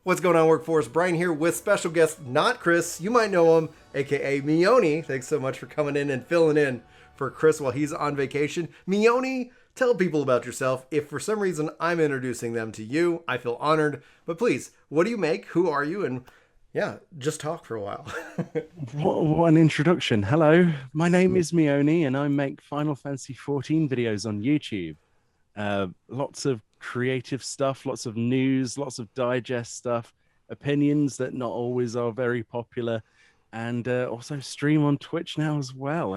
What's going on, Workforce? Brian here with special guest, not Chris. You might know him, aka Meoni. Thanks so much for coming in and filling in for Chris while he's on vacation. Meoni, tell people about yourself. If for some reason I'm introducing them to you, I feel honored. But please, what do you make? Who are you? And yeah, just talk for a while. What an introduction. Hello, my name is Meoni and I make Final Fantasy XIV videos on YouTube. Lots of creative stuff, lots of news, lots of digest stuff, opinions that not always are very popular, and also stream on Twitch now as well.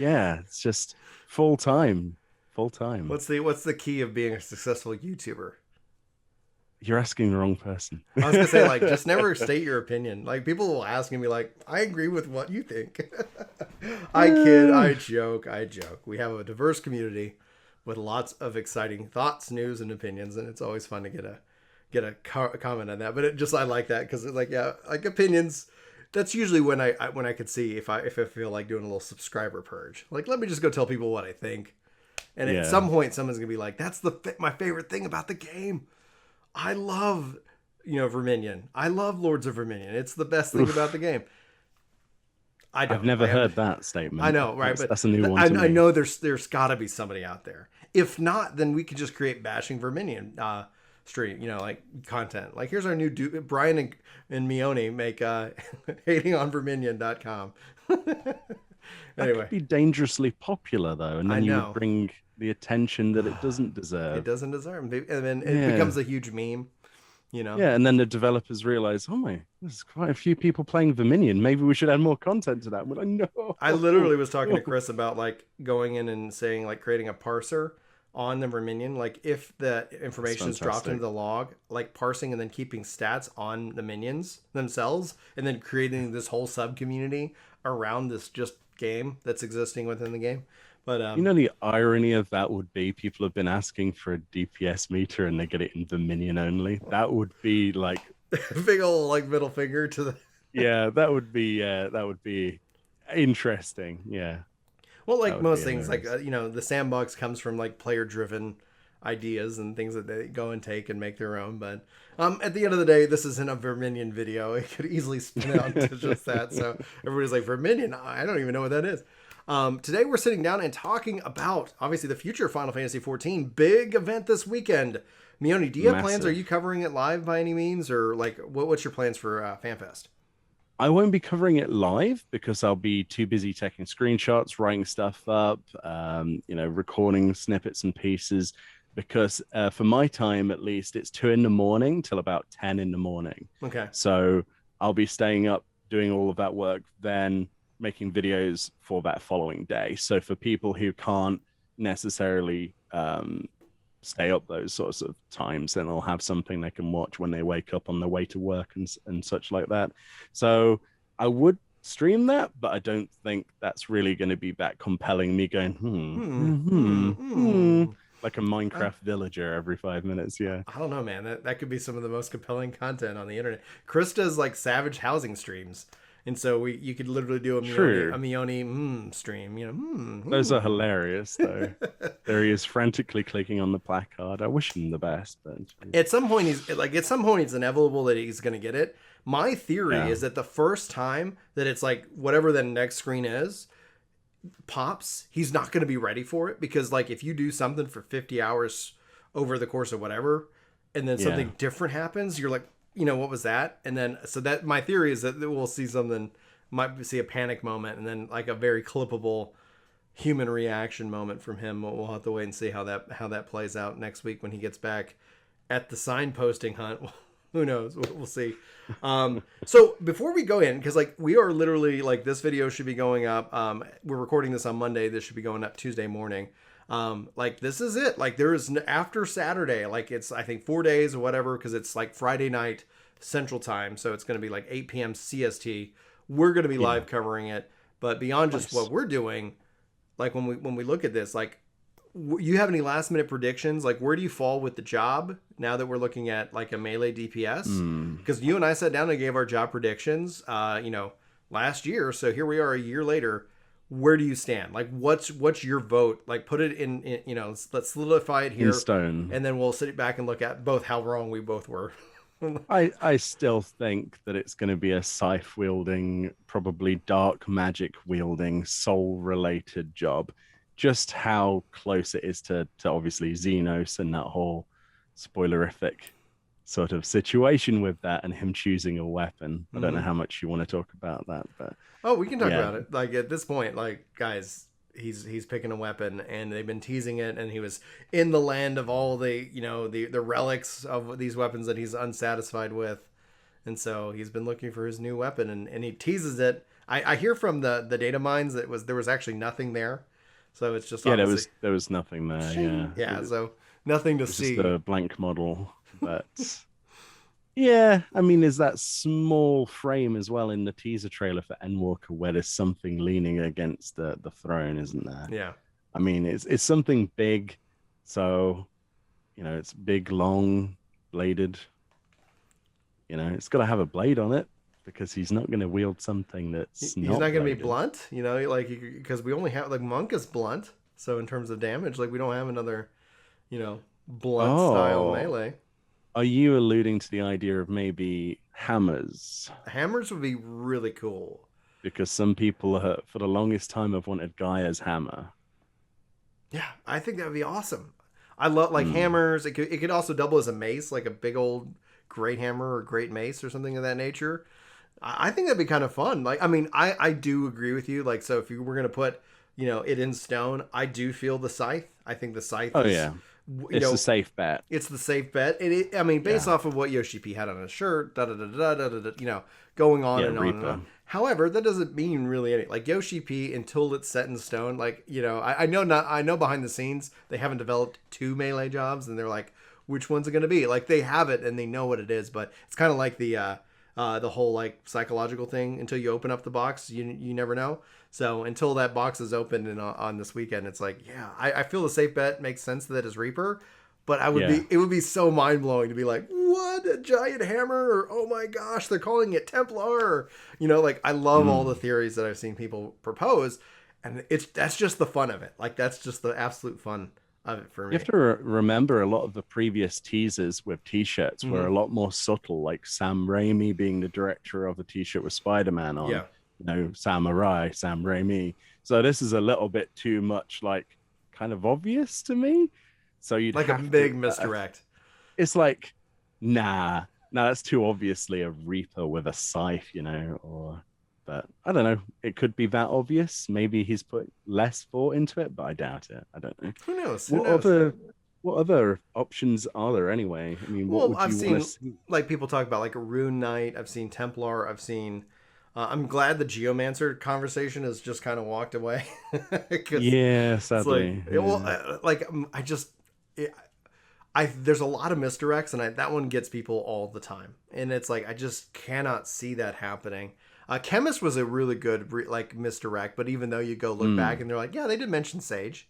Yeah, it's just full time. What's the key of being a successful YouTuber? You're asking the wrong person. I was gonna say, like, just never state your opinion. Like, people will ask and be like, I agree with what you think. I kid, I joke. We have a diverse community with lots of exciting thoughts, news, and opinions, and it's always fun to get a comment on that. But I like that because it's like, yeah, like opinions. That's usually when I could see if I feel like doing a little subscriber purge. Like, let me just go tell people what I think, and at some point, someone's gonna be like, that's my favorite thing about the game. I love, Verminion. I love Lords of Verminion. It's the best thing about the game. I've never heard that statement. I know, right? That's a new one to me. I know there's got to be somebody out there. If not, then we could just create bashing Verminion stream, like content. Like, here's our new Brian and Meoni make hatingonverminion.com. That could be dangerously popular though, and then you would bring the attention that it doesn't deserve. It doesn't deserve, and then it becomes a huge meme. Yeah, and then the developers realize, oh my, there's quite a few people playing Verminion. Maybe we should add more content to that. We're like, no. I literally was talking to Chris about like going in and saying like creating a parser on the Verminion. Like, if the information is dropped into the log, like parsing and then keeping stats on the minions themselves, and then creating this whole sub community around this just game that's existing within the game. But the irony of that would be people have been asking for a DPS meter and they get it in Verminion only. That would be like big old like middle finger to the yeah, that would be interesting. Yeah. Well, like most things, like the sandbox comes from like player driven ideas and things that they go and take and make their own. But at the end of the day, this isn't a Verminion video. It could easily spin out to just that. So everybody's like, Verminion? I don't even know what that is. Today we're sitting down and talking about, obviously, the future of Final Fantasy XIV. Big event this weekend. Meoni, do you have plans? Are you covering it live by any means? Or like, what's your plans for FanFest? I won't be covering it live because I'll be too busy taking screenshots, writing stuff up, recording snippets and pieces. Because for my time, at least, it's 2 a.m. till about 10 a.m. Okay. So I'll be staying up, doing all of that work, then making videos for that following day. So for people who can't necessarily stay up those sorts of times, then they'll have something they can watch when they wake up on their way to work and such like that. So I would stream that, but I don't think that's really going to be that compelling, me going like a Minecraft villager every 5 minutes. Yeah, I don't know, man. That could be some of the most compelling content on the internet. Chris does like savage housing streams, and so you could literally do a Meoni stream. Those are hilarious though. There he is frantically clicking on the placard. I wish him the best, but at some point it's inevitable that he's going to get it. My theory is that the first time that it's like whatever the next screen is pops, he's not going to be ready for it, because like if you do something for 50 hours over the course of whatever and then something different happens, you're like, what was that? And then so that my theory is that we'll see might see a panic moment and then like a very clippable human reaction moment from him. We'll have to wait and see how that plays out next week when he gets back at the signposting hunt. Who knows? We'll see. So before we go in, because like we are literally like this video should be going up. We're recording this on Monday. This should be going up Tuesday morning. Like this is it. Like there is after Saturday. Like it's I think 4 days or whatever, because it's like Friday night Central Time, so it's going to be like 8 p.m. CST. We're going to be live covering it. But beyond just what we're doing, like when we look at this, like. You have any last minute predictions? Like, where do you fall with the job now that we're looking at like a melee DPS? Because you and I sat down and gave our job predictions, last year. So here we are a year later. Where do you stand? Like, what's your vote? Like, put it in let's solidify it here. In stone. And then we'll sit back and look at both how wrong we both were. I still think that it's going to be a scythe wielding, probably dark magic wielding, soul related job. Just how close it is to obviously Xenos and that whole spoilerific sort of situation with that and him choosing a weapon. I don't know Hmm. how much you want to talk about that, but Oh, we can talk yeah, about it. Like at this point, like guys, he's picking a weapon, and they've been teasing it, and he was in the land of all the the relics of these weapons that he's unsatisfied with, and so he's been looking for his new weapon, and he teases it. I hear from the data mines that there was actually nothing there, so it's just yeah, obviously there was nothing there. shing. Yeah, Yeah, so nothing to it was just see. a blank model, but yeah, I mean, there's that small frame as well in the teaser trailer for Endwalker where there's something leaning against the throne, isn't there? Yeah. I mean, it's something big, so it's big, long, bladed. It's got to have a blade on it because he's not going to wield something that's He's not not going to be bladed. blunt, like because we only have like Monk is blunt. So in terms of damage, like we don't have another, blunt style Oh, melee. are you alluding to the idea of maybe hammers? Hammers would be really cool. Because some people, for the longest time, have wanted Gaia's hammer. Yeah, I think that would be awesome. I love like Hmm. hammers. It could also double as a mace, like a big old great hammer or great mace or something of that nature. I think that'd be kind of fun. Like, I mean, I do agree with you. Like, so if you were gonna put, it in stone, I do feel the scythe. I think the scythe Oh is, yeah, you it's a know, safe bet. it's the safe bet. And I mean, based Yeah, off of what Yoshi P had on his shirt, da da da da da da, going on yeah, and on and on. Reaper. However, that doesn't mean really anything. Like Yoshi P, until it's set in stone, like I know not. I know behind the scenes they haven't developed two melee jobs, and they're like, which one's it going to be? Like they have it and they know what it is, but it's kind of like the whole like psychological thing. Until you open up the box, you never know. So until that box is opened and on this weekend, it's like, yeah, I feel the safe bet makes sense that is Reaper, but Yeah. it would be so mind blowing to be like, what, a giant hammer, or oh my gosh, they're calling it Templar, or like I love all the Mm. theories that I've seen people propose, and that's just the fun of it. Like that's just the absolute fun of it for You have me. to remember a lot of the previous teasers with t-shirts were Hmm. a lot more subtle, like Sam Raimi being the director of a t-shirt with Spider-Man on, Yeah, Samurai, Sam Raimi. So this is a little bit too much like kind of obvious to me. So you'd like a have to, big misdirect. it's like, nah, that's too obviously a Reaper with a scythe, or but I don't know. It could be that obvious. Maybe he's put less thought into it, but I doubt it. I don't know. Who knows? Who What knows? other what other options are there anyway? I mean, what Well, would I've you want to seen see? like people talk about like a Rune Knight. I've seen Templar. I've seen. I'm glad the Geomancer conversation has just kind of walked away because Yeah, it's like, sadly. well, Yeah. I just, it, there's a lot of misdirects, and that one gets people all the time, and it's like I just cannot see that happening. Chemist was a really good like misdirect, but even though you go look back Mm. and they're like, yeah, they did mention Sage.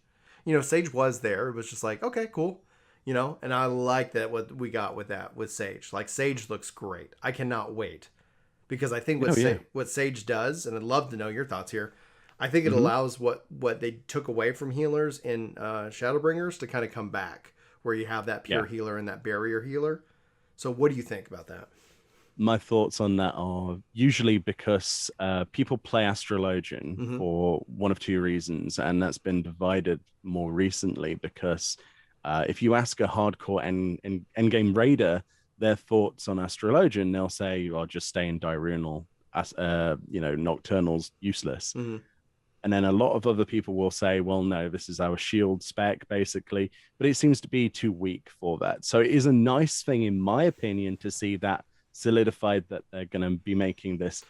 Sage was there. It was just like, okay, cool. And I like that what we got with that with Sage. Like Sage looks great. I cannot wait because I think Oh yeah. what Sage does, and I'd love to know your thoughts here. I think it Hmm. allows what they took away from healers in Shadowbringers to kind of come back, where you have that Yeah. pure healer and that barrier healer. So what do you think about that? My thoughts on that are usually because people play Astrologian Mm-hmm. for one of two reasons, and that's been divided more recently because if you ask a hardcore end game raider their thoughts on Astrologian, they'll say, "I'll just stay in diurnal. As Nocturnal's useless." Mm-hmm. And then a lot of other people will say, well, no, this is our shield spec, basically. But it seems to be too weak for that. So it is a nice thing, in my opinion, to see that solidified that they're going to be making this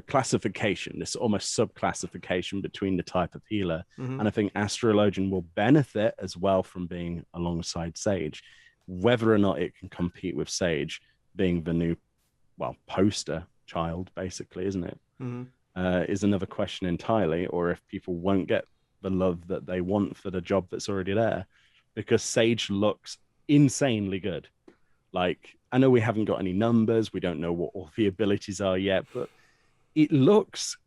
classification, this almost sub-classification between the type of healer. Mm-hmm. And I think Astrologian will benefit as well from being alongside Sage. Whether or not it can compete with Sage being the new, well, poster child, basically, isn't it? Mm-hmm. Is another question entirely, or if people won't get the love that they want for the job that's already there. Because Sage looks insanely good. Like, I know we haven't got any numbers, we don't know what all the abilities are yet, but it looks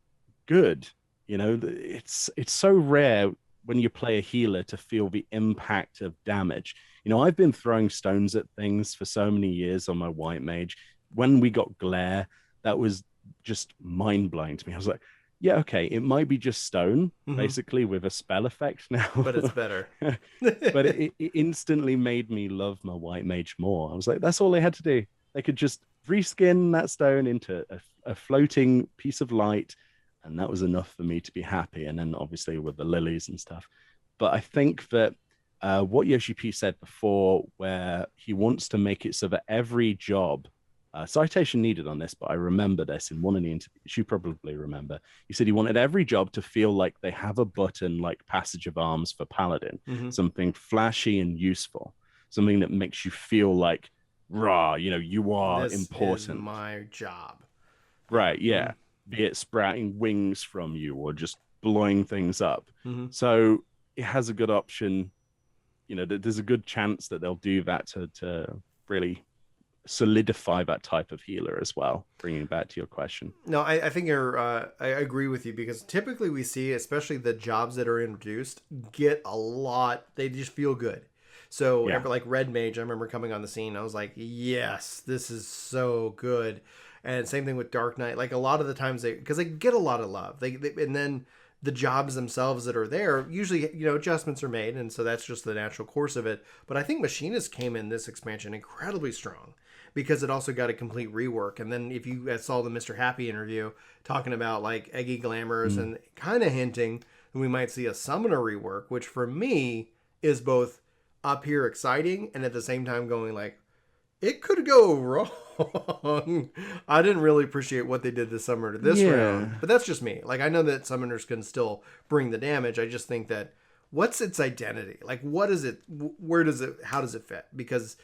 good. It's so rare when you play a healer to feel the impact of damage. I've been throwing stones at things for so many years on my white mage. When we got glare, that was just mind blowing to me. I was like, yeah, okay, it might be just stone, basically with a spell effect now, but it's better. but it instantly made me love my white mage more. I was like, that's all they had to do. They could just reskin that stone into a floating piece of light, and that was enough for me to be happy. And then obviously with the lilies and stuff. But I think that what Yoshi P said before, where he wants to make it so that every job, citation needed on this, but I remember this in one of the interviews. You probably remember. He said he wanted every job to feel like they have a button like Passage of Arms for Paladin, something flashy and useful, something that makes you feel like, rah, you are this important. Is my job. Right, yeah. Be it sprouting wings from you or just blowing things up. So it has a good option. There's a good chance that they'll do that to really solidify that type of healer as well. Bringing back to your question. No, I think I agree with you, because typically we see, especially the jobs that are introduced, get a lot. They just feel good. So like Red Mage, I remember coming on the scene, I was like, yes, this is so good. And same thing with Dark Knight. Like a lot of the times because they get a lot of love. They and then the jobs themselves that are there, usually, adjustments are made. And so that's just the natural course of it. But I think Machinist came in this expansion incredibly strong, because it also got a complete rework. And then if you saw the Mr. Happy interview talking about like Eggy Glamours and kind of hinting that we might see a Summoner rework, which for me is both up here exciting and at the same time going like, it could go wrong. I didn't really appreciate what they did this summer to this round, but that's just me. Like, I know that summoners can still bring the damage. I just think that what's its identity? Like, what is it? Where does it, how does it fit? Because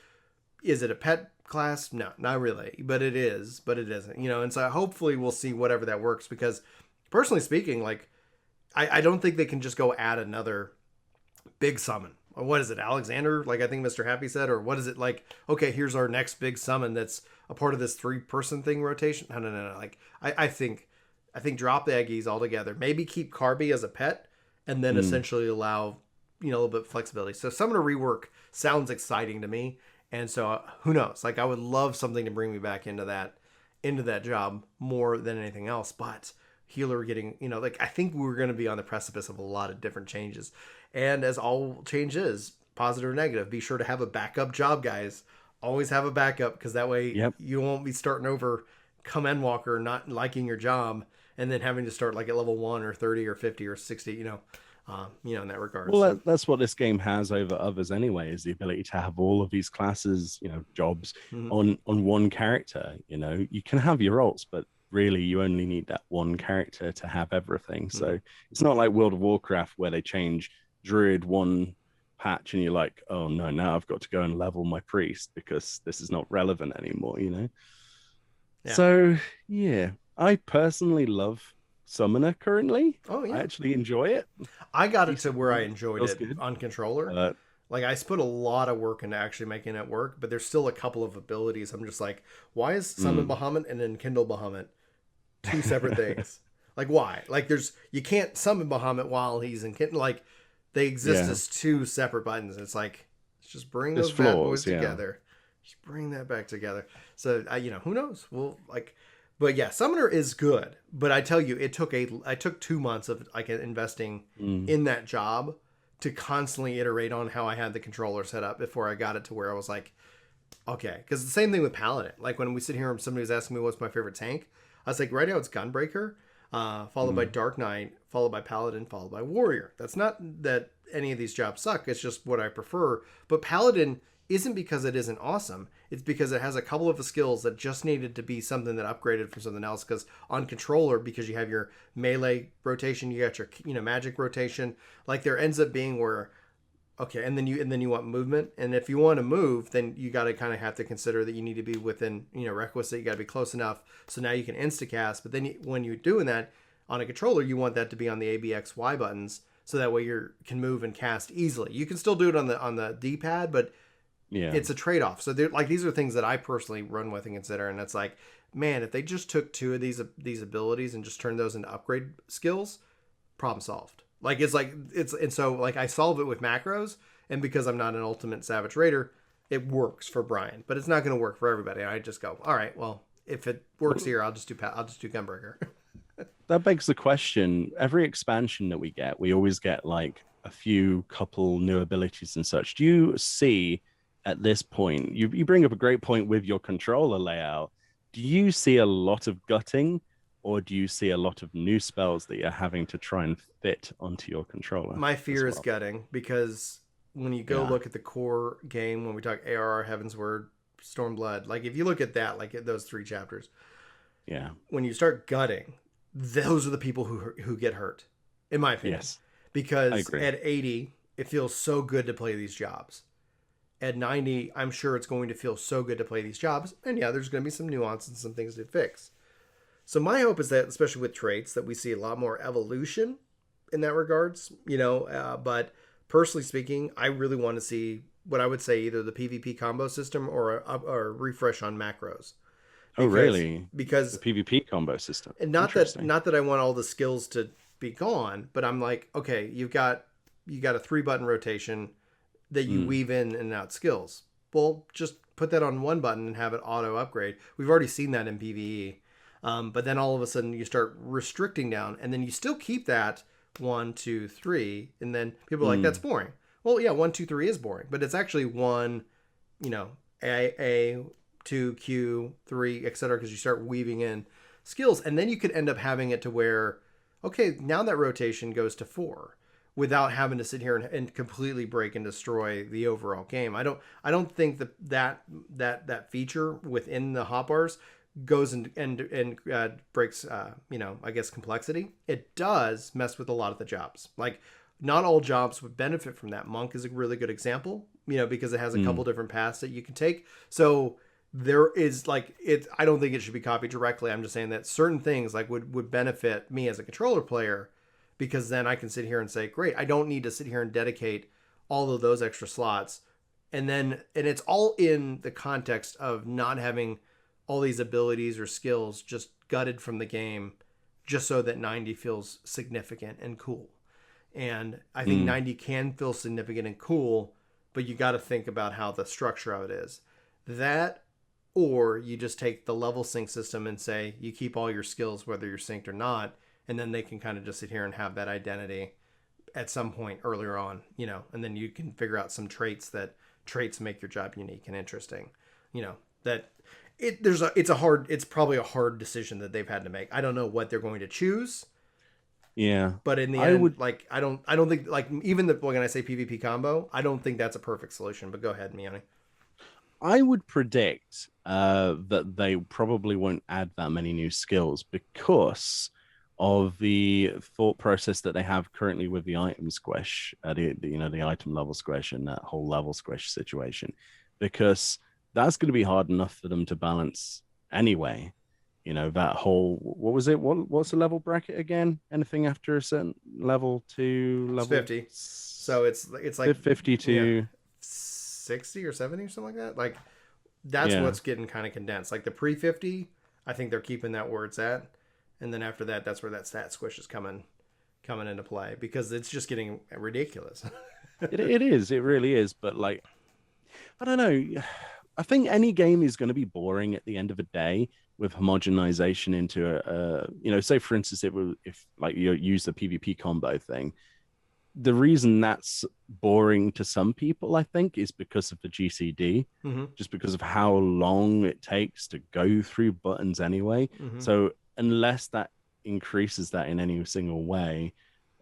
is it a pet class? No, not really, but it is, but it isn't, and so hopefully we'll see whatever that works, because personally speaking, like, I don't think they can just go add another big summon. Or what is it, Alexander? Like I think Mr. Happy said, or what is it like? Okay, here's our next big summon that's a part of this 3-person thing rotation. No. Like I think drop the Eggies altogether. Maybe keep Carby as a pet, and then essentially allow a little bit of flexibility. So Summoner rework sounds exciting to me, and so who knows? Like I would love something to bring me back into that job more than anything else. But healer getting, like I think we're going to be on the precipice of a lot of different changes. And as all change is, positive or negative, be sure to have a backup job, guys. Always have a backup, because that way you won't be starting over come Endwalker, not liking your job, and then having to start like at level 1 or 30 or 50 or 60, in that regard. Well, so that's what this game has over others anyway, is the ability to have all of these classes, jobs on one character. You can have your ults, but really you only need that one character to have everything. So it's not like World of Warcraft where they change Druid one patch and you're like, oh no, now I've got to go and level my priest because this is not relevant anymore. So I personally love Summoner currently. I actually enjoy it. I got it to where I enjoyed it good on controller. Like I put a lot of work into actually making it work, but there's still a couple of abilities I'm just like, why is Summon Bahamut and then Kindle Bahamut two separate things? Like why? Like you can't summon Bahamut while he's in Kindle. Like they exist as two separate buttons. It's like, let's just bring those bad boys together. Just bring that back together. So who knows? But yeah, Summoner is good. But I tell you, I took 2 months of like investing in that job to constantly iterate on how I had the controller set up before I got it to where I was like, okay. Because the same thing with Paladin. Like when we sit here and somebody was asking me what's my favorite tank, I was like, right now it's Gunbreaker, followed by Dark Knight, followed by Paladin, followed by Warrior. That's not that any of these jobs suck. It's just what I prefer. But Paladin isn't because it isn't awesome. It's because it has a couple of the skills that just needed to be something that upgraded from something else. Because on controller, because you have your melee rotation, you got your magic rotation. Like there ends up being where, okay, and then you want movement, and if you want to move, then you got to kind of have to consider that you need to be within requisite. You got to be close enough. So now you can insta cast, but then when you're doing that on a controller, you want that to be on the ABXY buttons, so that way you can move and cast easily. You can still do it on the D-pad, but it's a trade-off. So these are things that I personally run with and consider, and it's like, man, if they just took 2 of these abilities and just turned those into upgrade skills, problem solved. Like and so like I solve it with macros, And because I'm not an ultimate Savage Raider, it works for Brian, but it's not going to work for everybody. I just go, all right, well, if it works here, I'll just do Gunbreaker. That begs the question. Every expansion that we get, we always get like a few couple new abilities and such. Do you see at this point, you bring up a great point with your controller layout. Do you see a lot of gutting, or do you see a lot of new spells that you're having to try and fit onto your controller? My fear is gutting, because when you go look at the core game, when we talk ARR, Heavensward, Stormblood, like if you look at that, like at those 3 chapters, when you start gutting, those are the people who get hurt, in my opinion. Yes, because at 80, it feels so good to play these jobs. At 90, I'm sure it's going to feel so good to play these jobs. And yeah, there's going to be some nuance and some things to fix. So my hope is that, especially with traits, that we see a lot more evolution in that regards, but personally speaking, I really want to see what I would say either the PvP combo system or a refresh on macros. Really? Because the PvP combo system. And not that I want all the skills to be gone, but I'm like, okay, you got a 3-button rotation that you weave in and out skills. Well, just put that on 1 button and have it auto upgrade. We've already seen that in PvE. But then all of a sudden you start restricting down, and then you still keep that 1, 2, 3, and then people are like, that's boring. Well, yeah, 1, 2, 3 is boring, but it's actually 1, A, 2, Q, 3, etc. because you start weaving in skills, and then you could end up having it to where, okay, now that rotation goes to 4 without having to sit here and completely break and destroy the overall game. I don't think that feature within the hotbars goes and breaks I guess complexity. It does mess with a lot of the jobs. Like, not all jobs would benefit from that. Monk is a really good example, because it has a couple different paths that you can take. So there is I don't think it should be copied directly. I'm just saying that certain things would benefit me as a controller player, because then I can sit here and say, great, I don't need to sit here and dedicate all of those extra slots. And it's all in the context of not having all these abilities or skills just gutted from the game, just so that 90 feels significant and cool. And I think 90 can feel significant and cool, but you got to think about how the structure of it is. That, or you just take the level sync system and say you keep all your skills whether you're synced or not, and then they can kind of just sit here and have that identity at some point earlier on, and then you can figure out some traits make your job unique and interesting. It's probably a hard decision that they've had to make. I don't know what they're going to choose. Yeah. But in the end, I don't think, even when I say PvP combo, I don't think that's a perfect solution, but go ahead, Meoni. I would predict that they probably won't add that many new skills because of the thought process that they have currently with the item squish, the item level squish and that whole level squish situation, because that's going to be hard enough for them to balance anyway. That whole, what was it? What's the level bracket again? Anything after a certain level to level? It's 50. So it's like 50 to 60 or 70 or something like that. That's what's getting kind of condensed. Like the pre-50, I think they're keeping that where it's at. And then after that, that's where that stat squish is coming into play, because it's just getting ridiculous. It is. It really is. But I don't know. I think any game is going to be boring at the end of the day with homogenization into say for instance, if you use the PvP combo thing, the reason that's boring to some people, I think, is because of the GCD, just because of how long it takes to go through buttons anyway. So unless that increases that in any single way,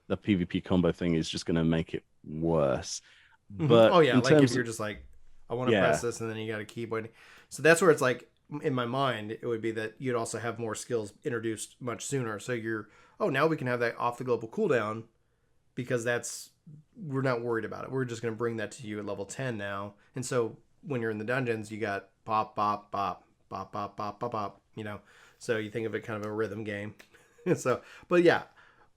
the PvP combo thing is just going to make it worse. But if you're just like, I want to press this, and then you got to keep waiting. So that's where it's like, in my mind, it would be that you'd also have more skills introduced much sooner. So now we can have that off the global cooldown, because we're not worried about it. We're just going to bring that to you at level 10 now. And so when you're in the dungeons, you got pop, bop, bop, bop, bop, bop, bop, bop, so you think of it kind of a rhythm game. So, but yeah.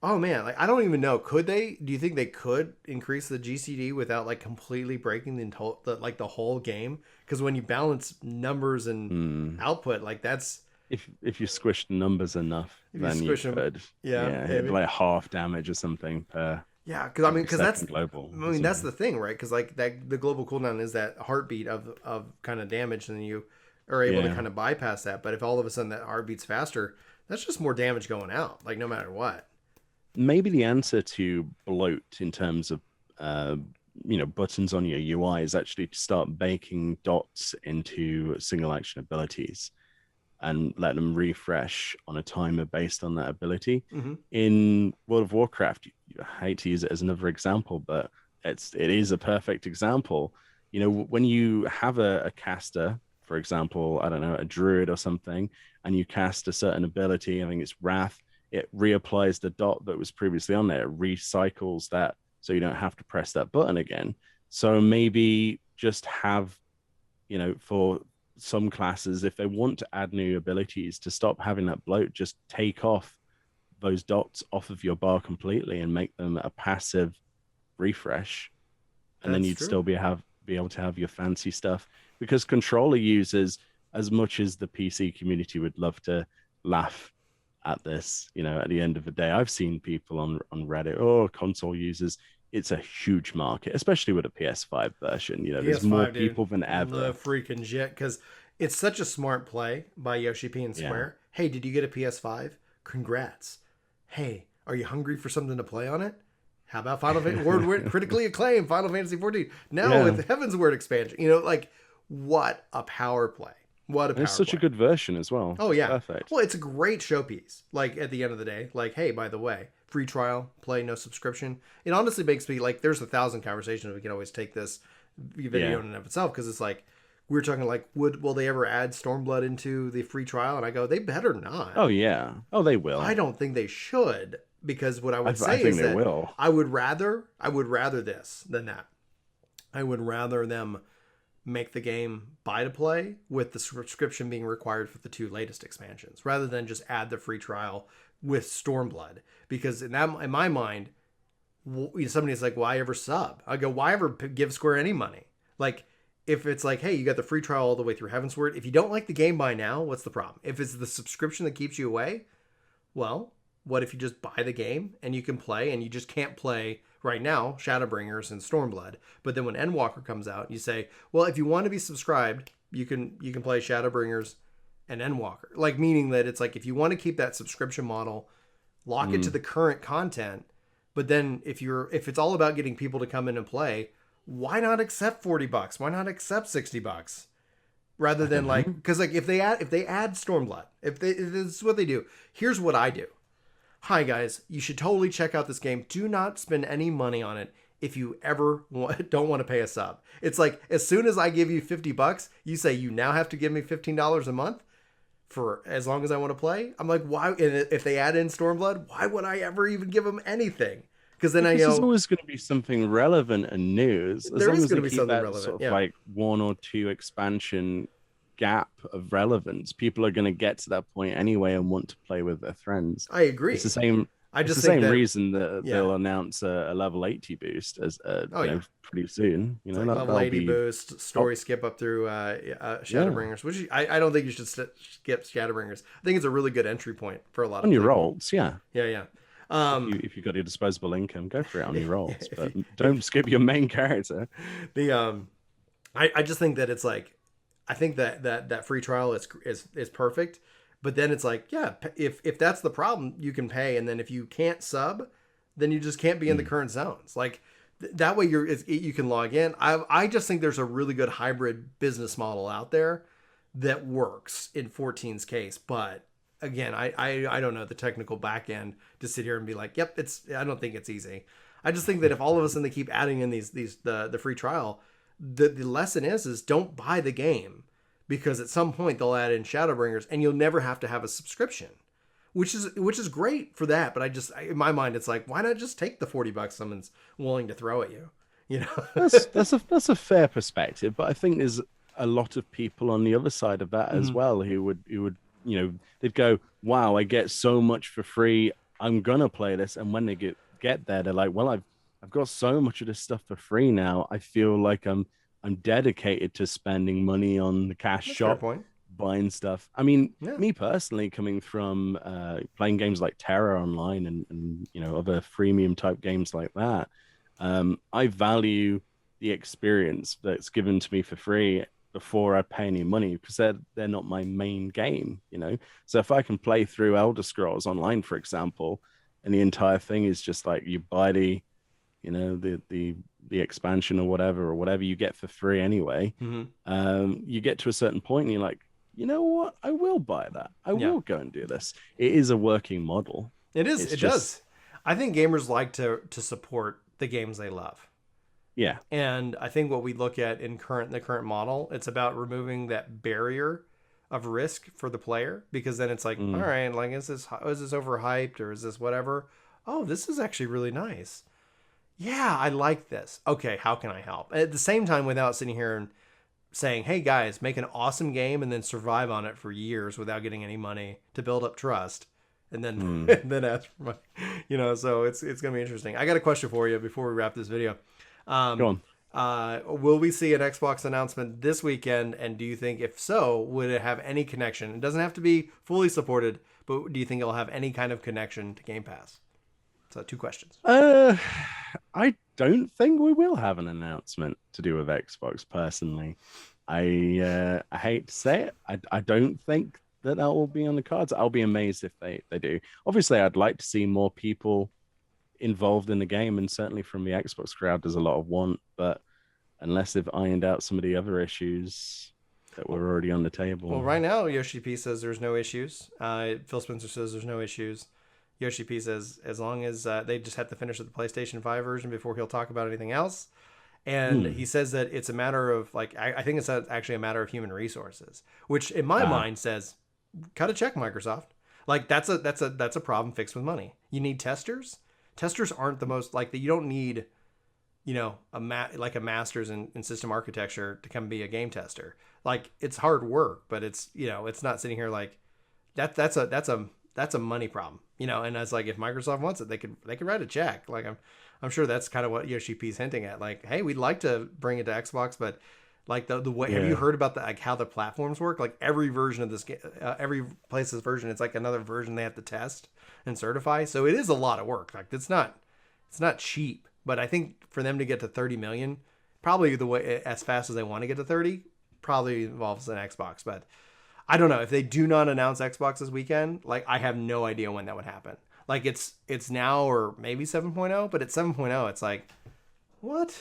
Oh man, I don't even know. Do you think they could increase the GCD without completely breaking the whole game? Because when you balance numbers and output, that's if you squish the numbers enough, then you could. Yeah, like half damage or something per. Yeah, because I mean, every because that's, second global. I mean, that's the thing, right? Because like that, the global cooldown is that heartbeat of kind of damage, and you are able to Yeah. kind of bypass that. But if all of a sudden that heartbeat's faster, that's just more damage going out, like no matter what. Maybe the answer to bloat in terms of uh, buttons on your UI is actually to start baking dots into single action abilities and let them refresh on a timer based on that ability. Mm-hmm. In World of Warcraft, I hate to use it as another example, but it is a perfect example. When you have a caster, for example, I don't know, a druid or something, and you cast a certain ability, I think it's Wrath, it reapplies the dot that was previously on there, it recycles that so you don't have to press that button again. So maybe just have, for some classes, if they want to add new abilities to stop having that bloat, just take off those dots off of your bar completely and make them a passive refresh, and then That's you'd true. still be able to have your fancy stuff. Because controller users, as much as the PC community would love to laugh at this, at the end of the day, I've seen people on Reddit, oh, console users. It's a huge market, especially with a PS5 version. There's more PS5, dude, people than the ever. freaking shit, because it's such a smart play by Yoshi P and Yeah. Square. Hey, did you get a PS5? Congrats. Hey, are you hungry for something to play on it? How about Final Fantasy Word critically acclaimed Final Fantasy XIV now Yeah. with Heaven's Word expansion? Like what a power play! What a And it's power such a play! good version as well. Oh It's yeah. perfect. Well, it's a great showpiece. Like at the end of the day, like hey, by the way, free trial, play no subscription. It honestly makes me like there's 1,000 conversations we can always take this video Yeah. in and of itself because it's like we are talking like will they ever add Stormblood into the free trial? And I go they better not. Oh yeah. Oh, they I will. don't think they should because what I would I say think is they that will. I would rather this than that. I would rather them make the game buy to play with the subscription being required for the two latest expansions rather than just add the free trial with Stormblood because in my mind somebody's like why ever sub I go why ever give Square any money like if it's like hey you got the free trial all the way through Heaven's Word if you don't like the game by now what's the problem if it's the subscription that keeps you away well, what if you just buy the game and you can play and you just can't play right now Shadowbringers and Stormblood. But then when Endwalker comes out, you say, well, if you want to be subscribed, you can play Shadowbringers and Endwalker. Like meaning that it's like if you want to keep that subscription model, lock it to Mm. the current content. But then if it's all about getting people to come in and play, why not accept $40? Why not accept $60? Rather I than don't like know. because like if they add Stormblood if this is what they do here's what I do hi guys you should totally check out this game do not spend any money on it if you ever don't want to pay a sub it's like as soon as I give you $50 you say you now have to give me $15 a month for as long as I want to play I'm like why and if they add in Stormblood why would I ever even give them anything because then I Because there's go always going to be something relevant and new. As there long is as going they to be keep something that relevant sort of yeah like one or two expansion gap of relevance, people are going to get to that point anyway and want to play with their friends. I It's the agree same. I It's the just think same that reason that yeah they'll announce a level 80 boost as oh yeah pretty soon. it's like level That'll 80 be boost, top. story skip up through Yeah, Shadowbringers, which I don't think you should skip Shadowbringers. I think it's a really good entry point for a lot on of your people. rolls. Yeah, Yeah, yeah. if Um, you got your disposable income, go for it on your rolls, if but you, don't skip your main character. the I just think that it's like I think that free trial is perfect, but then it's like yeah, if that's the problem, you can pay, and then if you can't sub, then you just can't be in the Mm. current zones. Like that way you can log in. I just think there's a really good hybrid business model out there that works in 14's case, but again, I don't know the technical back end to sit here and be like, yep, I don't think it's easy. I just think that if all of a sudden they keep adding in the free trial, the lesson is don't buy the game because at some point they'll add in Shadowbringers and you'll never have to have a subscription, which is great for that. But in my mind, it's like why not just take the $40 someone's willing to throw at you, you know? That's a fair perspective, but I think there's a lot of people on the other side of that as Mhm. well who would they'd go, wow, I get so much for free, I'm gonna play this, and when they get there, they're like, well, I've got so much of this stuff for free now. I feel like I'm dedicated to spending money on the cash That's a fair shop, point. buying stuff. I mean, Yeah. me personally, coming from playing games like Terra Online and other freemium type games like that, I value the experience that's given to me for free before I pay any money because they're not my main game, you know. So if I can play through Elder Scrolls Online, for example, and the entire thing is just like you buy the expansion or whatever you get for free anyway, Hmm. you get to a certain point and you're like, you know what? I will buy that. I Yeah. will go and do this. It is a working model. It is. It's It just, does. I think gamers like to support the games they love. yeah. And I think what we look at in the current model, it's about removing that barrier of risk for the player because then it's like, all Mm. right, like is this overhyped or is this whatever? Oh, this is actually really nice. Yeah, I like this. Okay, how can I help? At the same time, without sitting here and saying, "Hey guys, make an awesome game and then survive on it for years without getting any money to build up trust." And then Mm. and then ask for money, So it's gonna be interesting. I got a question for you before we wrap this video. Go Um, on. will we see an Xbox announcement this weekend? And do you think, if so, would it have any connection? It doesn't have to be fully supported, but do you think it'll have any kind of connection to Game Pass? So 2 questions. Uh, I don't think we will have an announcement to do with Xbox personally. I hate to say it. I don't think that will be on the cards. I'll be amazed if they do. Obviously, I'd like to see more people involved in the game, and certainly from the Xbox crowd, there's a lot of want. But unless they've ironed out some of the other issues that were already on the Well, table, right now, Yoshi P says there's no issues. Phil Spencer says there's no issues. Yoshi P says as long as they just have to finish with the PlayStation 5 version before he'll talk about anything else. And he says that it's a matter of I think it's actually a matter of human resources, which in my mind says cut a check, Microsoft. Like that's a problem fixed with money. You need testers. Testers aren't the most like that. You don't need a master's in system architecture to come be a game tester. Like it's hard work, but it's not sitting here like that's a money problem, and it's like if Microsoft wants it, they could write a check. Like I'm sure that's kind of what Yoshi P's hinting at. Like, hey, we'd like to bring it to Xbox, but like the way have you heard about how the platforms work? Like every version of this game, every place's version, it's like another version they have to test and certify. So it is a lot of work. Like it's not cheap. But I think for them to get to 30 million, probably the way as fast as they want to get to 30, probably involves an Xbox. But I don't know if they do not announce Xbox this weekend. Like I have no idea when that would happen. Like it's now or maybe 7.0, but at 7.0, it's like what?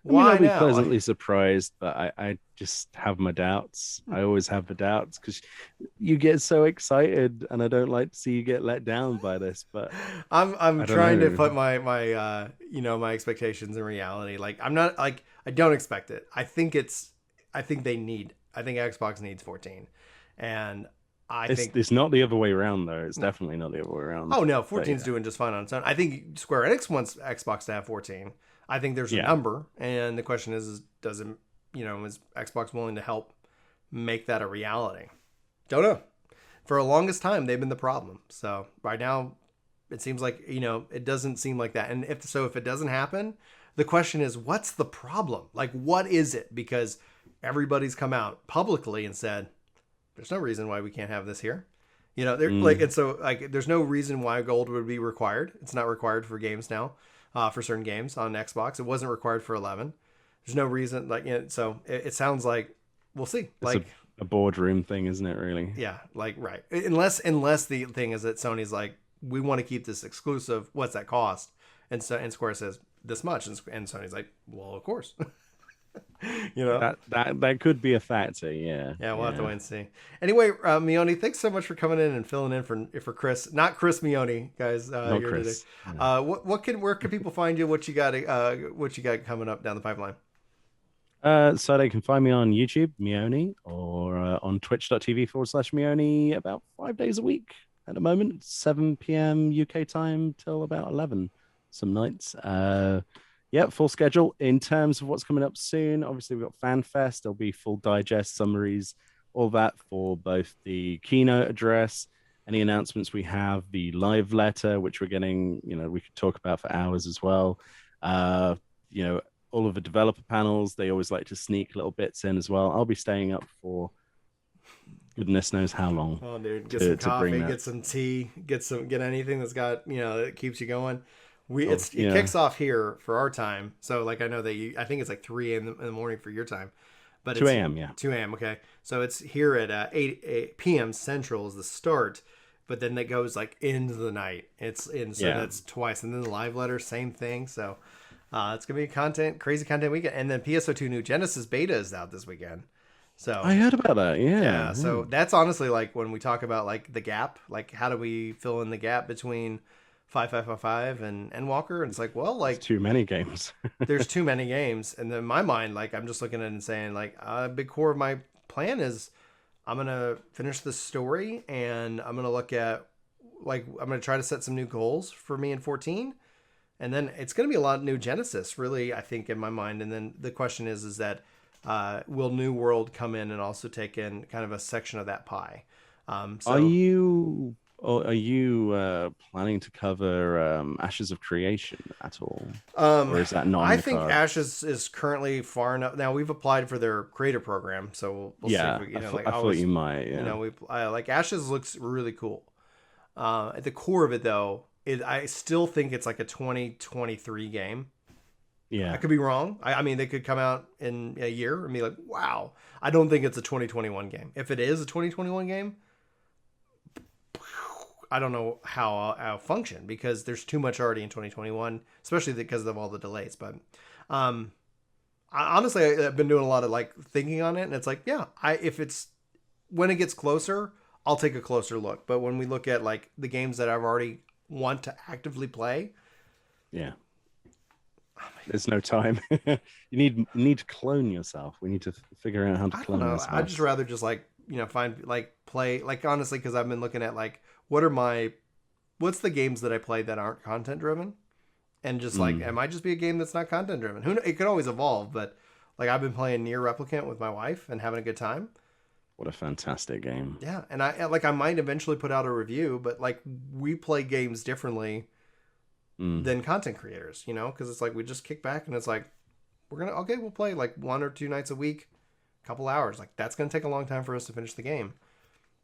Why I'll be now? pleasantly surprised, but I just have my doubts. I always have the doubts because you get so excited, and I don't like to see you get let down by this. But I'm I don't trying to know. put my my expectations in reality. Like I'm not like I don't expect it. I think Xbox needs 14, and It's not the other way around though. It's definitely not the other way around. oh no, But 14's doing just fine on its own. I think Square Enix wants Xbox to have 14. I think there's a number, and the question is does it, is Xbox willing to help make that a reality? Don't know. For the longest time, they've been the problem. So right now, it seems like it doesn't seem like that. And if it doesn't happen, the question is, what's the problem? Like, what is it? Because everybody's come out publicly and said, "There's no reason why we can't have this here." They're like, and so like, there's no reason why gold would be required. It's not required for games now, for certain games on Xbox. It wasn't required for 11. There's no reason, like, so it sounds like we'll see. it's Like a boardroom thing, isn't it? Really? yeah, like right. Unless the thing is that Sony's like, we want to keep this exclusive. What's that cost? And Square says this much, and Sony's like, well, of course. That could be a factor. Yeah. Yeah, we'll have to wait and see. Anyway, Meoni, thanks so much for coming in and filling in for Chris. Not Chris Meoni, guys. Not Here Chris. today. Where can people find you? What you got coming up down the pipeline? So they can find me on YouTube, Meoni, or on twitch.tv/Meoni about 5 days a week at the moment, 7 p.m. UK time till about 11 some nights. Yeah, full schedule. In terms of what's coming up soon, obviously we've got FanFest. There'll be full digest summaries, all that for both the keynote address, any announcements we have, the live letter, which we're getting, we could talk about for hours as well. All of the developer panels, they always like to sneak little bits in as well. I'll be staying up for goodness knows how long. Oh, dude, get some to bring coffee, that. get some tea, get anything that's got that keeps you going. It Yeah, kicks off here for our time, so like I know that I think it's like 3 a.m. in the morning for your time, but 2 it's a.m. Yeah, 2 a.m. Okay, so it's here at 8 p.m. Central is the start, but then it goes like into the night. It's in so that's twice, and then the live letter, same thing. So it's gonna be crazy content weekend, and then PSO2 New Genesis beta is out this weekend. I So heard about that. yeah, Yeah, so that's honestly like when we talk about like the gap, like how do we fill in the gap between 5555 and Endwalker? And it's like, well, it's like too many games. there's too many games, and in my mind, like I'm just looking at it and saying, like a big core of my plan is I'm gonna finish the story, and I'm gonna look at like I'm gonna try to set some new goals for me in 14, and then it's gonna be a lot of new Genesis, really, I think in my mind. And then the question is that will New World come in and also take in kind of a section of that pie? Are So you are you planning to cover Ashes of Creation at all, or is that not on I the think cards? Ashes is currently far enough. Now we've applied for their creator program, so we'll see if Yeah, we, like I thought always, you might. Yeah, we like Ashes looks really cool. At the core of it, though, I still think it's like a 2023 game. I yeah. could be wrong. I mean, they could come out in a year and be like, wow. I don't think it's a 2021 game. If it is a 2021 game, I don't know how I'll function because there's too much already in 2021, especially because of all the delays. But honestly, I've been doing a lot of like thinking on it, and it's like, yeah, if it's when it gets closer, I'll take a closer look. But when we look at like the games that I've already want to actively play, Yeah. There's no time. You need to clone yourself. We need to figure out how to I don't clone know. I'd ourselves. just rather just like find like play like honestly because I've been looking at like what's the games that I play that aren't content driven, and just like it Mm, might just be a game that's not content driven. It could always evolve, but like I've been playing Near Replicant with my wife and having a good time. what a fantastic game. Yeah, and I might eventually put out a review, but like we play games differently Mm. than content creators, because it's like we just kick back and it's like we'll play like 1 or 2 nights a week, a couple hours. Like that's gonna take a long time for us to finish the game.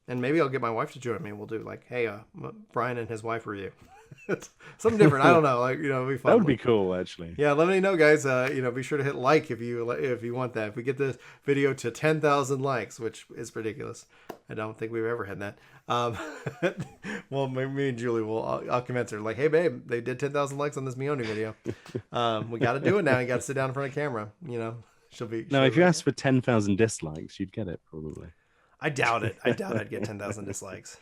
And maybe I'll get my wife to join me. We'll do like, hey, Brian and his wife review. It's something different. I don't know. Like, it'll be fun. That would be cool, actually. Yeah, let me know, guys. Be sure to hit like if you want that. If we get this video to 10,000 likes, which is ridiculous, I don't think we've ever had that. Well, me and Julie I'll convince her like, hey, babe, they did 10,000 likes on this Meoni video. We got to do it now. You got to sit down in front of camera. She'll be. No, if you like, asked for 10,000 dislikes, you'd get it probably. I doubt it. I doubt I'd get 10,000 dislikes.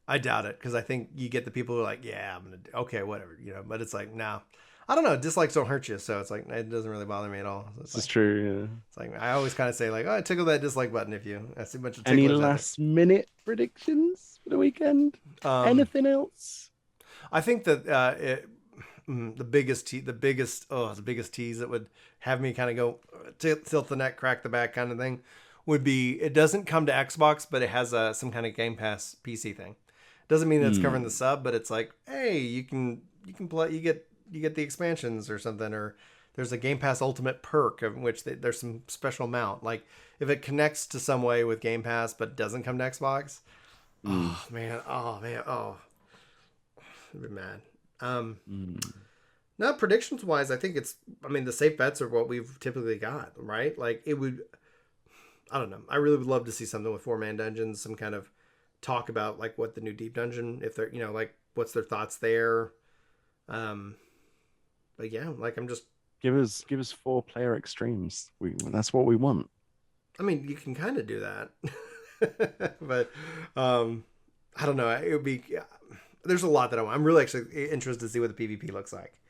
I doubt it because I think you get the people who are like, yeah, I'm gonna okay, whatever, But it's like, no, I don't know. Dislikes don't hurt you, so it's like it doesn't really bother me at all. So This is true. Yeah. it's like I always kind of say like, oh, tickle that dislike button if you. I see a bunch of Any ticklers out last minute predictions for the weekend? there. Anything else? I think that the biggest tease that would have me kind of go tilt the neck, crack the back kind of thing would be it doesn't come to Xbox, but it has some kind of Game Pass PC thing. Doesn't mean that it's covering the sub, but it's like, hey, you can play, you get the expansions or something, or there's a Game Pass Ultimate perk of which there's some special amount. Like if it connects to some way with Game Pass but doesn't come to Xbox, oh man, I'd be mad. Now predictions wise, I think the safe bets are what we've typically got, right? Like it would, I don't know. I really would love to see something with 4-man dungeons, some kind of talk about like what the new deep dungeon, if they're like what's their thoughts there. But yeah, like I'm just Give us 4-player extremes. That's what we want. I mean you can kind of do that. But I don't know, it would be there's a lot that I'm really actually interested to see what the PvP looks like.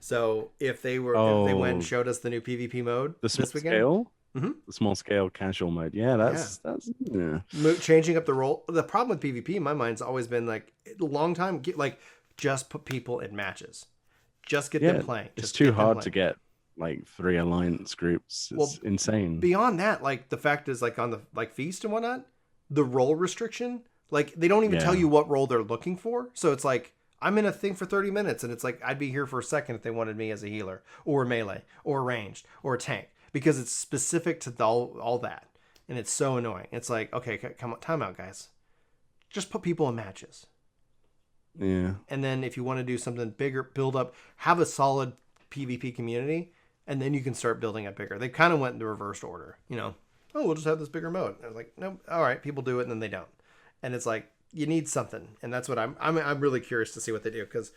So if they went and showed us the new PvP mode The small this weekend, scale? The small scale casual mode. Yeah, that's yeah. changing up the role. The problem with PvP in my mind's always been like a long time. Just put people in matches, just get them playing. It's too hard to get like 3 alliance groups. It's insane. Beyond that, like the fact is like on the like feast and whatnot, the role restriction, like they don't even tell you what role they're looking for. So it's like I'm in a thing for 30 minutes, and it's like I'd be here for a second if they wanted me as a healer or a melee or a ranged or a tank. Because it's specific to all that. and it's so annoying. It's like, okay, come on, time out, guys. Just put people in matches. Yeah. And then if you want to do something bigger, build up, have a solid PvP community, and then you can start building it bigger. They kind of went in the reversed order, you know. Oh, we'll just have this bigger mode. I was like, no, all right, people do it, and then they don't. And it's like, you need something, and that's what I'm really curious to see what they do, because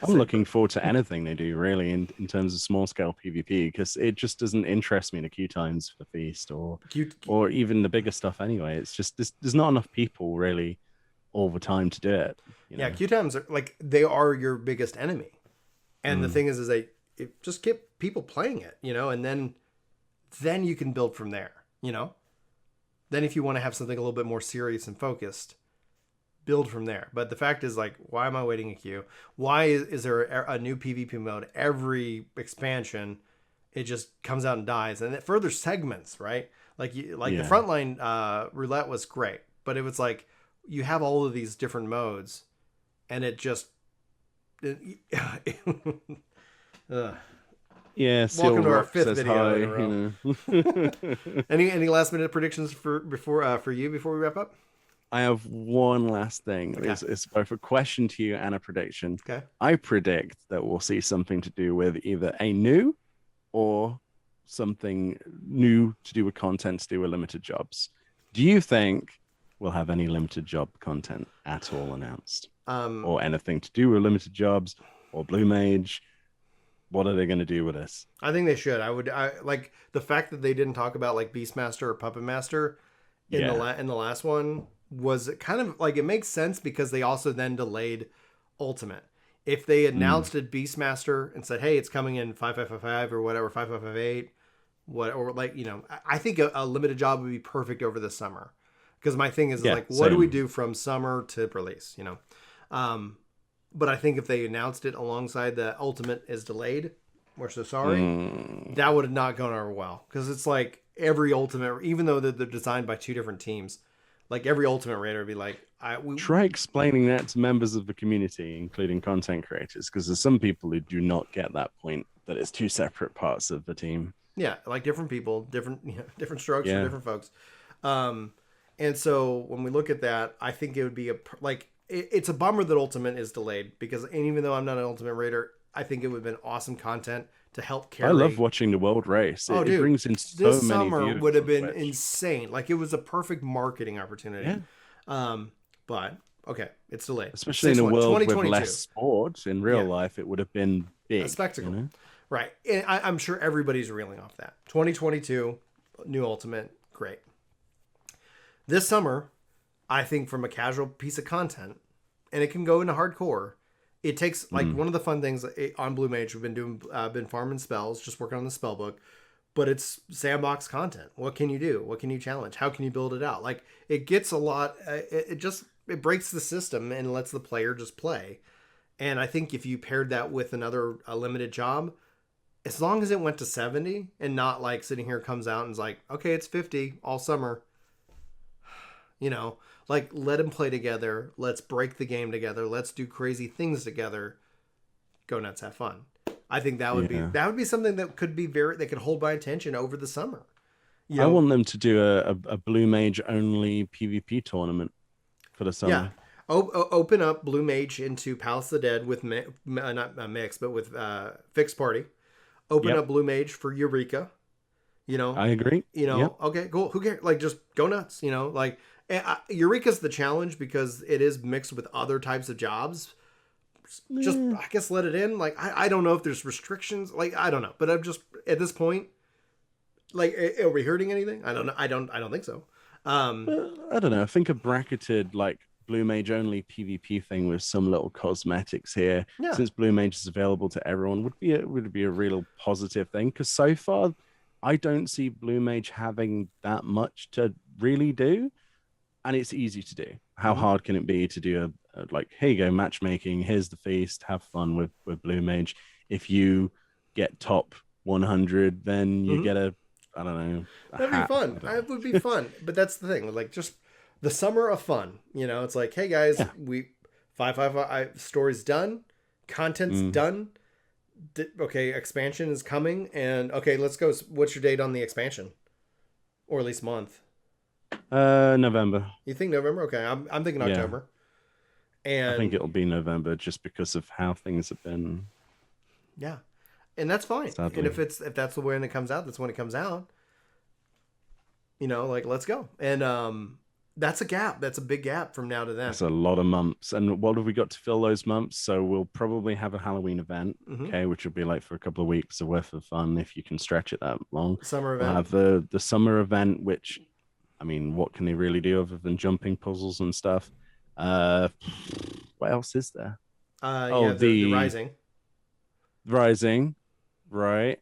I'm looking forward to anything they do, really, in terms of small scale PvP, because it just doesn't interest me in the queue times for Feast or even the bigger stuff anyway. It's just there's not enough people really all the time to do it. Yeah, queue times are like, they are your biggest enemy. And the thing is they just get people playing it, you know, and then you can build from there, you know. Then if you want to have something a little bit more serious and focused, build from there. But the fact is, like, why am I waiting a queue? Why is there a new PvP mode every expansion? It just comes out and dies, and it further segments, right? Like the frontline roulette was great, but it was like you have all of these different modes, and it just yeah. Welcome to our fifth video hi, in a row. Any last minute predictions before you before we wrap up? I have one last thing. Okay. It's both a question to you and a prediction. Okay. I predict that we'll see something to do with either a new or something new to do with content to do with limited jobs. Do you think we'll have any limited job content at all announced? Or anything to do with limited jobs or Blue Mage? What are they going to do with this? I think they should. I like the fact that they didn't talk about like Beastmaster or Puppet Master in the last one was kind of like, it makes sense because they also then delayed Ultimate. If they announced it Beastmaster and said, hey, it's coming in 5555 or whatever, 5558, or like, you know, I think a limited job would be perfect over the summer. Because my thing is like, what do we do from summer to release, you know? But I think if they announced it alongside the Ultimate is delayed, we're so sorry, that would have not gone over well. Because it's like every Ultimate, even though they're designed by two different teams, like every Ultimate Raider would be like, try explaining that to members of the community, including content creators, because there's some people who do not get that point, that it's two separate parts of the team. Yeah, like different people, different different strokes for different folks. And so when we look at that, I think it would be it's a bummer that Ultimate is delayed, because, and even though I'm not an Ultimate Raider, I think it would have been awesome content to help carry. I love watching the world race. It brings in so many this summer viewers would have been Twitch. Insane. Like, it was a perfect marketing opportunity. Yeah. But okay, it's delayed. Especially in a world with less sport. In real life, it would have been big. A spectacle. You know? Right. And I'm sure everybody's reeling off that. 2022, new Ultimate, great. This summer, I think from a casual piece of content, and it can go into hardcore, it takes, like, one of the fun things on Blue Mage, we've been farming spells, just working on the spell book, but it's sandbox content. What can you do? What can you challenge? How can you build it out? Like, it gets a lot, it breaks the system and lets the player just play. And I think if you paired that with a limited job, as long as it went to 70 and not like sitting here comes out and is like, okay, it's 50 all summer, you know, like, let them play together. Let's break the game together. Let's do crazy things together. Go nuts, have fun. I think that would be something that could be they could hold my attention over the summer. I want them to do a Blue Mage only PvP tournament for the summer. Yeah. Open up Blue Mage into Palace of the Dead with not mix, but with Fixed Party. Open up Blue Mage for Eureka. You know, I agree. You know, okay, cool. Who cares? Like, just go nuts. You know, like, Eureka's the challenge because it is mixed with other types of jobs. Just, I guess, let it in. Like, I don't know if there's restrictions. Like, I don't know. But I'm just, at this point, like, are we hurting anything? I don't know. I don't think so. I don't know. I think a bracketed, like, Blue Mage only PvP thing with some little cosmetics here, since Blue Mage is available to everyone, would be a real positive thing. Because so far, I don't see Blue Mage having that much to really do, and it's easy to do. How hard can it be to do a like, here you go, matchmaking, here's the feast, have fun with Blue Mage. If you get top 100, then you get I don't know. That'd be fun. That would be fun. But that's the thing, like, just the summer of fun. You know, it's like, hey guys, we 555 story's done, content's done. Okay, expansion is coming, and okay, let's go. What's your date on the expansion? or at least month. November. You think November? Okay, I'm thinking Yeah, October. I think And it'll be November just because of how things have been. yeah, and that's fine. And Sadly, if that's the when it comes out, that's when it comes out. Like let's go. And that's a gap. That's a big gap from now to then. that's a lot of months. And what have we got to fill those months? So we'll probably have a Halloween event, Mm-hmm. okay, which will be like for a couple of weeks of worth of fun if you can stretch it that long. Summer We'll event. have the summer event, which, I mean, what can they really do other than jumping puzzles and stuff? Uh, what else is there? Oh, Yeah, the Rising. Rising, right?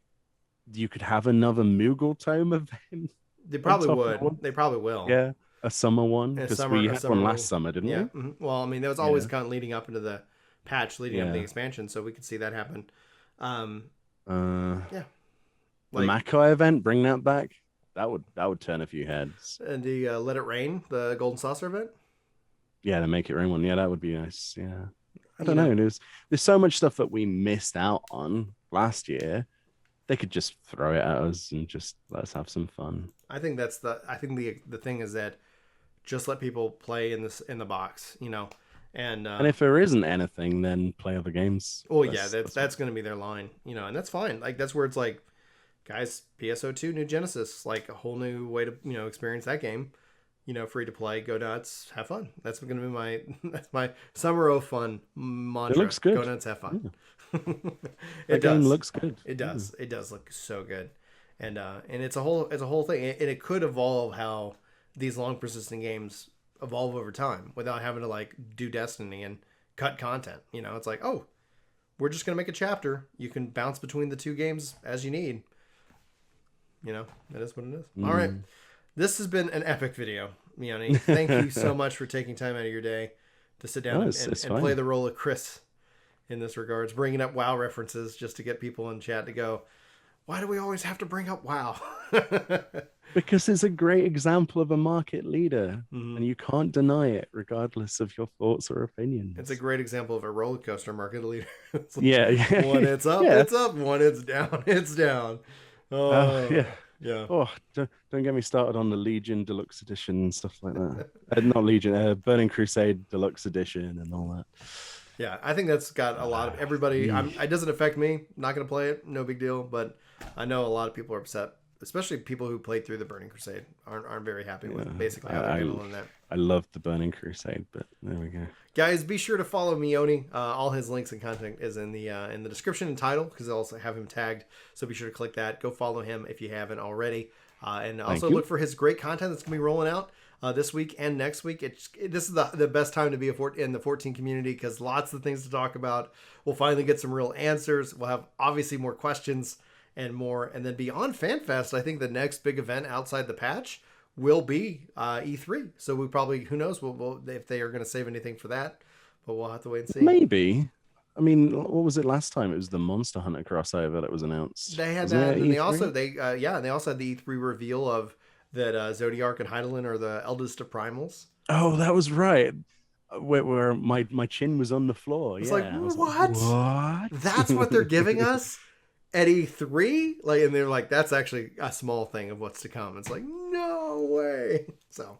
You could have another Moogle Tome event They on probably top of would. one. They probably will. Yeah, a summer one A because summer, we a had summer. one last summer, didn't Yeah. we? Mm-hmm. Well, I mean, that was always Yeah, kind of leading up into the patch, leading up to the yeah. expansion, so we could see that happen. Um, Uh, yeah, the like Mackay event, bring that back. That would turn a few heads. and the Let It Rain, the Golden Saucer event. Yeah, to make it rain one. Yeah, that would be nice. Yeah, I You don't know, know. There's so much stuff that we missed out on last year. They could just throw it at us and just let us have some fun. I think that's the. I think the thing is that just let people play in the box. And And if there isn't anything, then play other games. well, yeah, that's going to be their line. And that's fine. Like that's where it's like, guys, PSO2, New Genesis, like a whole new way to experience that game. Free to play, go nuts, have fun. That's going to be my that's my summer of fun mantra. It looks good. Go nuts, have fun. Yeah. It That game does. looks good. It does. It does look so good, and it's a whole thing, and it could evolve how these long persistent games evolve over time without having to like do Destiny and cut content. It's like, oh, we're just gonna make a chapter. You can bounce between the two games as you need. That is what it is. All right. This has been an epic video, Meoni. Thank you so much for taking time out of your day to sit down and play the role of Chris in this regards, bringing up WoW references just to get people in chat to go, why do we always have to bring up WoW? Because it's a great example of a market leader, and you can't deny it, regardless of your thoughts or opinions. It's a great example of a roller coaster market leader. Like, yeah. When it's up, it's up. When it's down, it's down. Yeah. Yeah. Oh, don't get me started on the Legion Deluxe Edition and stuff like that. Not Legion, Burning Crusade Deluxe Edition and all that. Yeah, I think that's got a lot of everybody. It doesn't affect me. Not going to play it. No big deal. But I know a lot of people are upset, especially people who played through the Burning Crusade aren't very happy with basically how they're handling that. I love the Burning Crusade, but there we go. Guys, be sure to follow Meoni. All his links and content is in the description and title because I also have him tagged. So be sure to click that. Go follow him if you haven't already, and also look for his great content that's gonna be rolling out this week and next week. This is the best time to be in the 14 community because lots of things to talk about. We'll finally get some real answers. We'll have obviously more questions and more. And then beyond FanFest, I think the next big event outside the patch will be E3. So we probably, who knows, we'll if they are going to save anything for that. But we'll have to wait and see. Maybe. I mean, what was it last time? It was the Monster Hunter crossover that was announced. They had that, and they also they also had the E3 reveal of that Zodiark and Hydaelyn are the eldest of primals. Oh, that was right. Where my chin was on the floor. It's yeah. like, what? What? That's what they're giving us at E3? Like, and they're like, that's actually a small thing of what's to come. It's like, no way. So,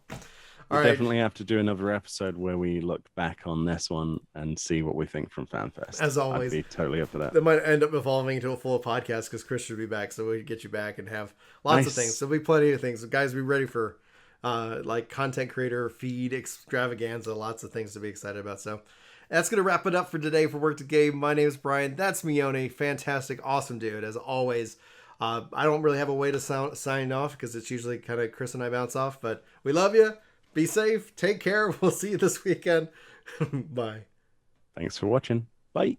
we definitely have to do another episode where we look back on this one and see what we think from FanFest. As always, I'd be totally up for that. That might end up evolving into a full podcast because Chris should be back, so we get you back and have lots of things. There'll be plenty of things. So guys, be ready for like content creator feed extravaganza. Lots of things to be excited about. So that's gonna wrap it up for today for Work to Game. My name is Brian. That's Meoni. Fantastic, awesome dude as always. I don't really have a way to sign off because it's usually kind of Chris and I bounce off, but we love you. Be safe. Take care. We'll see you this weekend. Bye. Thanks for watching. Bye.